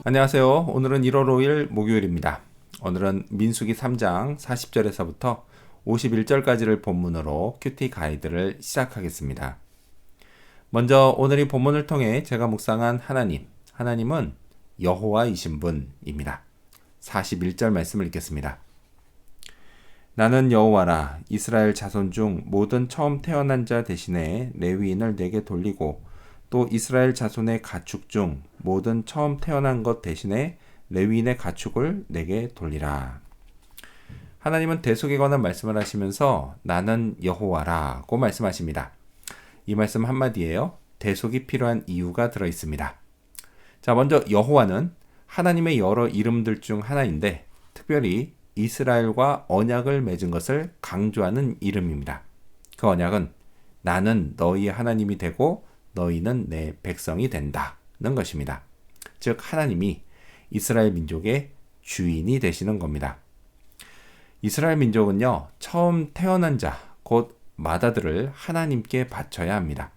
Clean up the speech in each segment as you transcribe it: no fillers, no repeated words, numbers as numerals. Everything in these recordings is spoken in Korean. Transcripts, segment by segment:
안녕하세요. 오늘은 1월 5일 목요일입니다. 오늘은 민수기 3장 40절에서부터 51절까지를 본문으로 큐티 가이드를 시작하겠습니다. 먼저 오늘 이 본문을 통해 제가 묵상한 하나님은 여호와이신 분입니다. 41절 말씀을 읽겠습니다. 나는 여호와라. 이스라엘 자손 중 모든 처음 태어난 자 대신에 레위인을 내게 돌리고 또 이스라엘 자손의 가축 중 모든 처음 태어난 것 대신에 레위인의 가축을 내게 돌리라. 하나님은 대속에 관한 말씀을 하시면서 나는 여호와라고 말씀하십니다. 이 말씀 한마디에요. 대속이 필요한 이유가 들어 있습니다. 자, 먼저 여호와는 하나님의 여러 이름들 중 하나인데 특별히 이스라엘과 언약을 맺은 것을 강조하는 이름입니다. 그 언약은 나는 너희의 하나님이 되고 너희는 내 백성이 된다는 것입니다. 즉 하나님이 이스라엘 민족의 주인이 되시는 겁니다. 이스라엘 민족은요, 처음 태어난 자, 곧 맏아들을 하나님께 바쳐야 합니다.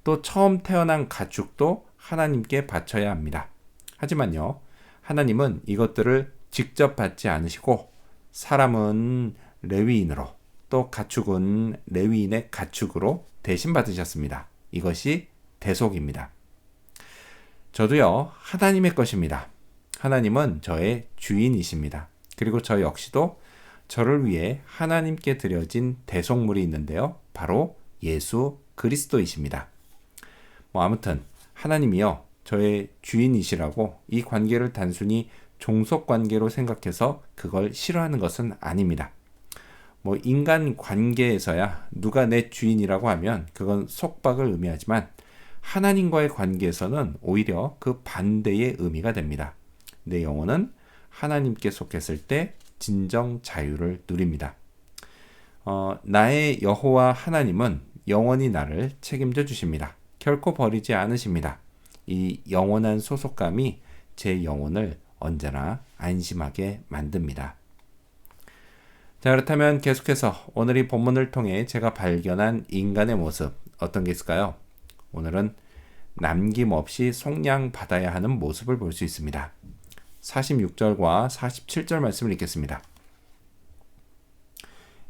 또 처음 태어난 가축도 하나님께 바쳐야 합니다. 하지만요, 하나님은 이것들을 직접 받지 않으시고 사람은 레위인으로 또 가축은 레위인의 가축으로 대신 받으셨습니다. 이것이 대속입니다. 저도요, 하나님의 것입니다. 하나님은 저의 주인이십니다. 그리고 저 역시도 저를 위해 하나님께 드려진 대속물이 있는데요. 바로 예수 그리스도이십니다. 아무튼 하나님이요, 저의 주인이시라고 이 관계를 단순히 종속 관계로 생각해서 그걸 싫어하는 것은 아닙니다. 인간 관계에서야 누가 내 주인이라고 하면 그건 속박을 의미하지만 하나님과의 관계에서는 오히려 그 반대의 의미가 됩니다. 내 영혼은 하나님께 속했을 때 진정 자유를 누립니다. 나의 여호와 하나님은 영원히 나를 책임져 주십니다. 결코 버리지 않으십니다. 이 영원한 소속감이 제 영혼을 언제나 안심하게 만듭니다. 자, 그렇다면 계속해서 오늘 이 본문을 통해 제가 발견한 인간의 모습 어떤 게 있을까요? 오늘은 남김없이 속량받아야 하는 모습을 볼 수 있습니다. 46절과 47절 말씀을 읽겠습니다.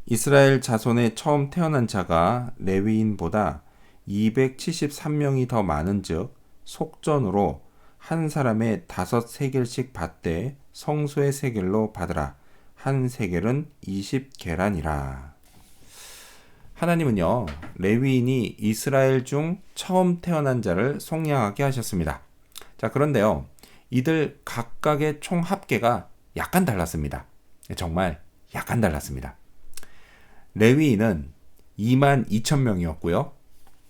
이스라엘 자손의 처음 태어난 자가 레위인보다 273명이 더 많은즉 속전으로 한 사람의 5세겔씩 받되 성소의 세겔로 받으라. 한 세겔은 20계란이라. 하나님은요, 레위인이 이스라엘 중 처음 태어난 자를 속량하게 하셨습니다. 자, 그런데요, 이들 각각의 총 합계가 약간 달랐습니다. 정말 약간 달랐습니다. 레위인은 22,000명이었고요.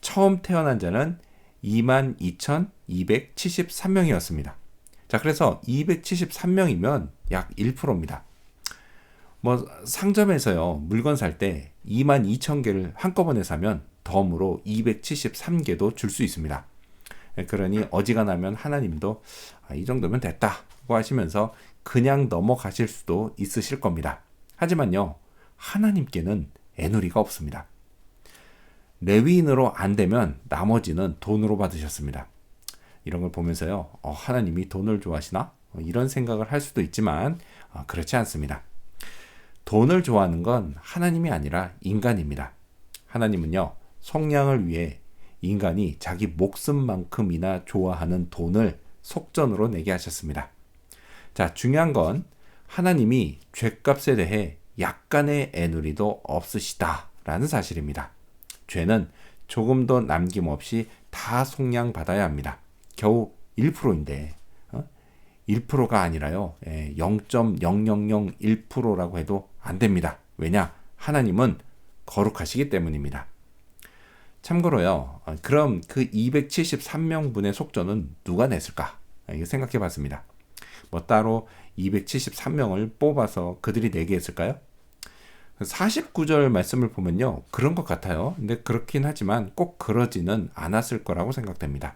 처음 태어난 자는 22,273명이었습니다. 자, 그래서 273명이면 약 1%입니다. 상점에서요, 물건 살 때 22,000개를 한꺼번에 사면 덤으로 273개도 줄 수 있습니다. 그러니 어지간하면 하나님도 이 정도면 됐다고 하시면서 그냥 넘어가실 수도 있으실 겁니다. 하지만요, 하나님께는 애누리가 없습니다. 레위인으로 안 되면 나머지는 돈으로 받으셨습니다. 이런 걸 보면서요, 하나님이 돈을 좋아하시나? 이런 생각을 할 수도 있지만 그렇지 않습니다. 돈을 좋아하는 건 하나님이 아니라 인간입니다. 하나님은요, 속량을 위해 인간이 자기 목숨만큼이나 좋아하는 돈을 속전으로 내게 하셨습니다. 자, 중요한 건 하나님이 죗값에 대해 약간의 애누리도 없으시다라는 사실입니다. 죄는 조금도 남김없이 다 속량받아야 합니다. 겨우 1%인데 1%가 아니라요, 0.0001%라고 해도 안 됩니다. 왜냐? 하나님은 거룩하시기 때문입니다. 참고로요, 그럼 그 273명분의 속전은 누가 냈을까? 이거 생각해 봤습니다. 따로 273명을 뽑아서 그들이 내게 했을까요? 49절 말씀을 보면요, 그런 것 같아요. 근데 그렇긴 하지만 꼭 그러지는 않았을 거라고 생각됩니다.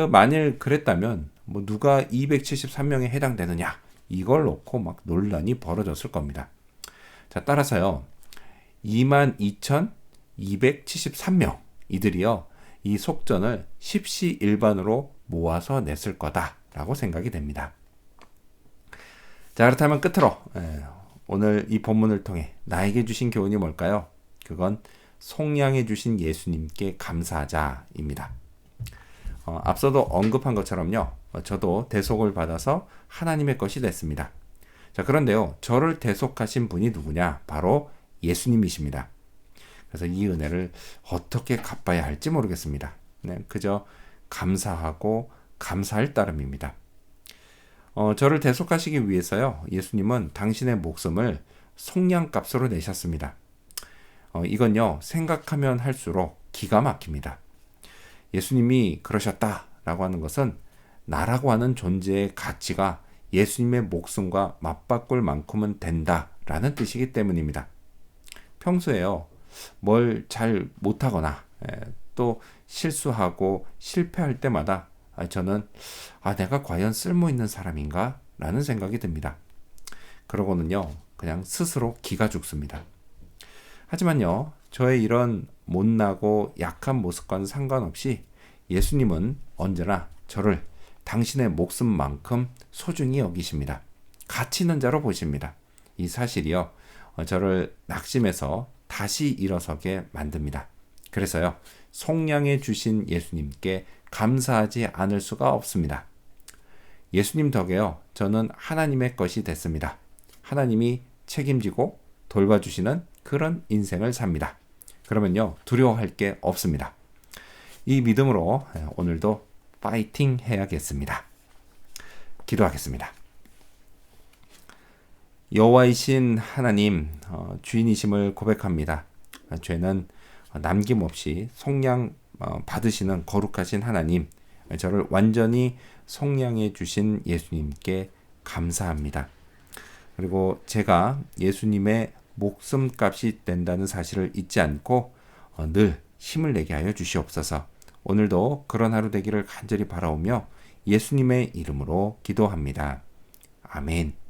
만일 그랬다면 누가 273명에 해당되느냐, 이걸 놓고 막 논란이 벌어졌을 겁니다. 자, 따라서요, 22,273명 이들이요, 이 속전을 십시일반으로 모아서 냈을 거다, 라고 생각이 됩니다. 자, 그렇다면 끝으로 오늘 이 본문을 통해 나에게 주신 교훈이 뭘까요? 그건 속량해 주신 예수님께 감사하자입니다. 앞서도 언급한 것처럼요. 저도 대속을 받아서 하나님의 것이 됐습니다. 자, 그런데요. 저를 대속하신 분이 누구냐? 바로 예수님이십니다. 그래서 이 은혜를 어떻게 갚아야 할지 모르겠습니다. 네, 그저 감사하고 감사할 따름입니다. 저를 대속하시기 위해서요. 예수님은 당신의 목숨을 속량값으로 내셨습니다. 이건요. 생각하면 할수록 기가 막힙니다. 예수님이 그러셨다라고 하는 것은 나라고 하는 존재의 가치가 예수님의 목숨과 맞바꿀 만큼은 된다라는 뜻이기 때문입니다. 평소에요. 뭘 잘 못하거나 또 실수하고 실패할 때마다 저는 내가 과연 쓸모있는 사람인가? 라는 생각이 듭니다. 그러고는요. 그냥 스스로 기가 죽습니다. 하지만요. 저의 이런 못나고 약한 모습과는 상관없이 예수님은 언제나 저를 당신의 목숨만큼 소중히 여기십니다. 가치 있는 자로 보십니다. 이 사실이요. 저를 낙심해서 다시 일어서게 만듭니다. 그래서요. 속량해 주신 예수님께 감사하지 않을 수가 없습니다. 예수님 덕에요. 저는 하나님의 것이 됐습니다. 하나님이 책임지고 돌봐주시는 그런 인생을 삽니다. 그러면요. 두려워할 게 없습니다. 이 믿음으로 오늘도 파이팅 해야겠습니다. 기도하겠습니다. 여호와이신 하나님, 주인이심을 고백합니다. 죄는 남김없이 속량 받으시는 거룩하신 하나님, 저를 완전히 속량해 주신 예수님께 감사합니다. 그리고 제가 예수님의 목숨값이 된다는 사실을 잊지 않고 늘 힘을 내게 하여 주시옵소서. 오늘도 그런 하루 되기를 간절히 바라오며 예수님의 이름으로 기도합니다. 아멘.